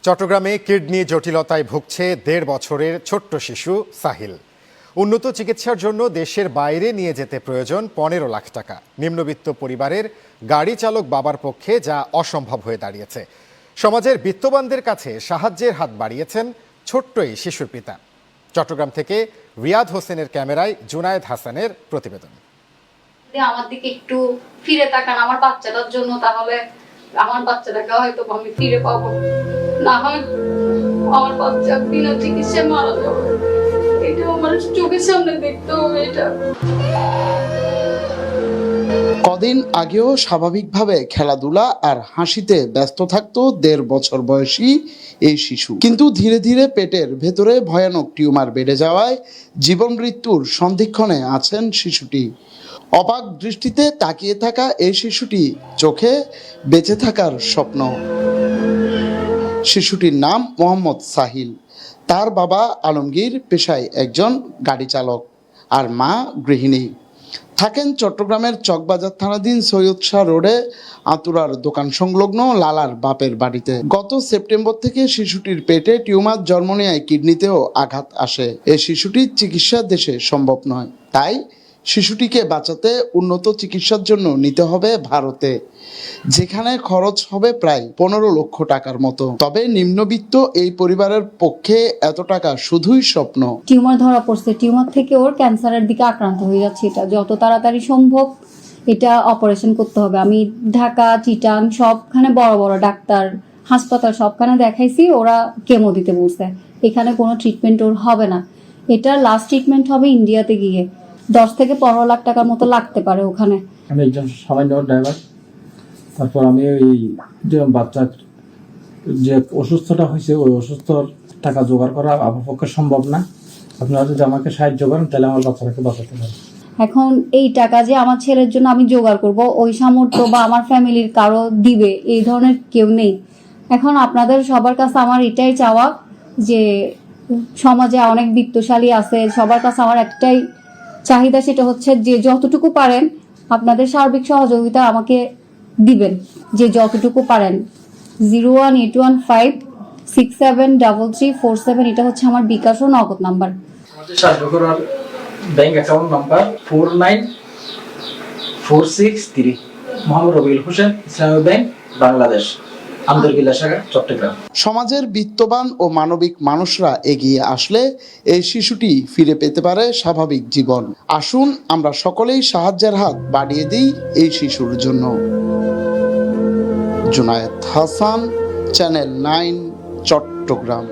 চট্টগ্রামে কিডনি জটিলতায় ভুগছে ১.৫ বছরের ছোট্ট শিশু সাহিল। উন্নত চিকিৎসার জন্য দেশের বাইরে নিয়ে যেতে প্রয়োজন ১৫ লাখ টাকা। নিম্নবিত্ত পরিবারের গাড়ি চালক বাবার পক্ষে যা অসম্ভব হয়ে দাঁড়িয়েছে। সমাজের বিত্তবানদের কাছে সাহায্যের হাত বাড়িয়েছেন ছোট্ট এই শিশুর পিতা। চট্টগ্রাম থেকে রিয়াদ হোসেনের ক্যামেরায় জুনায়েদ হাসানের প্রতিবেদন। আমার দিকে একটু ফিরে তাকান আমার বাচ্চাটার জন্য, তাহলে আমার বাচ্চাটাকে হয়তো আমি ফিরে পাবো, না হয় আমার বাচ্চা বিনা চিকিৎসায় মারা যাবে। এটা আমার চোখের সামনে দেখতে হবে। এটা কদিন আগেও স্বাভাবিকভাবে খেলাধুলা আর হাসিতে ব্যস্ত থাকতো ১.৫ বছর বয়সী এই শিশু, কিন্তু ধীরে ধীরে পেটের ভেতরে ভয়ানক টিউমার বেড়ে যাওয়ায় জীবন মৃত্যুর সন্ধিক্ষণে আছেন শিশুটি। অবাক দৃষ্টিতে তাকিয়ে থাকা এই শিশুটি চোখে বেঁচে থাকার স্বপ্ন। শিশুটির নাম মোহাম্মদ সাহিল। তার বাবা আলমগীর পেশায় একজন গাড়ি চালক আর মা গৃহিণী। থাকেন চট্টগ্রামের চকবাজার থানাধীন সৈয়দ শাহ রোডে আতুরার দোকান সংলগ্ন লালার বাপের বাড়িতে। গত সেপ্টেম্বর থেকে শিশুটির পেটে টিউমার জন্ম নেয় কিডনিতেও আঘাত আসে। এই শিশুটির চিকিৎসা দেশে সম্ভব নয়, তাই শিশুটিকে বাঁচাতে উন্নত চিকিৎসার জন্য নিতে হবে ভারতে, যেখানে খরচ হবে প্রায় ১৫ লক্ষ টাকার মতো। তবে নিম্নবিত্ত এই পরিবারের পক্ষে এত টাকা শুধুই স্বপ্ন। টিউমার ধরা পড়ছে, টিউমার থেকে ওর ক্যান্সারের দিকে আক্রান্ত হয়ে যাচ্ছে। এটা যত তাড়াতাড়ি সম্ভব এটা অপারেশন করতে হবে। আমি ঢাকা, চিটাং সবখানে বড় বড় ডাক্তার, হাসপাতাল সবখানে দেখাইছি, ওরা কেমো দিতে বলছে। এখানে কোনো ট্রিটমেন্ট ওর হবে না। এটা লাস্ট ট্রিটমেন্ট হবে ইন্ডিয়াতে গিয়ে। ১০ থেকে ১৫ লাখ টাকার মতো লাগতে পারে ওখানে। আমি একজন সামান্য ড্রাইভার। তারপর আমি ওই যে বাচ্চার যে অসুস্থতা হয়েছে ওই অসুস্থর টাকা জোগাড় করা আমার পক্ষে সম্ভব না। আপনারা যদি আমাকে সাহায্য করেন তাহলে আমার বাচ্চাটাকে বাঁচাতে পারেন। এখন এই টাকা যে আমার ছেলের জন্য আমি জোগাড় করব, ওই সামর্থ্য বা আমার ফ্যামিলির কারো দিবে এই ধরনের কেউ নেই। এখন আপনাদের সবার কাছে আমার এটাই চাওয়া যে সমাজে অনেক বিত্তশালী আছে, সবার কাছে আমার একটাই চাহিদা, সেটা হচ্ছে যে যতটুকু পারেন আপনাদের সার্বিক সহযোগিতা আমাকে দিবেন, যে যতটুকু পারেন। 01815673347, এটা হচ্ছে আমার বিকাশ ও নগদ নাম্বার। আমাদের সাহায্য করার bank account number 49463 Mohammad Rabiul Hossain, ইসলামী ব্যাংক, বাংলাদেশ, আন্দরকিল্লা শাখা, চট্টগ্রাম। সমাজের বিত্তবান ও মানবিক মানুষরা এগিয়ে আসলে এই শিশুটি ফিরে পেতে পারে স্বাভাবিক জীবন। আসুন আমরা সকলেই সাহায্যের হাত বাড়িয়ে দিই এই শিশুর জন্য। জুনায়েদ হাসান, চ্যানেল 9, চট্টগ্রাম।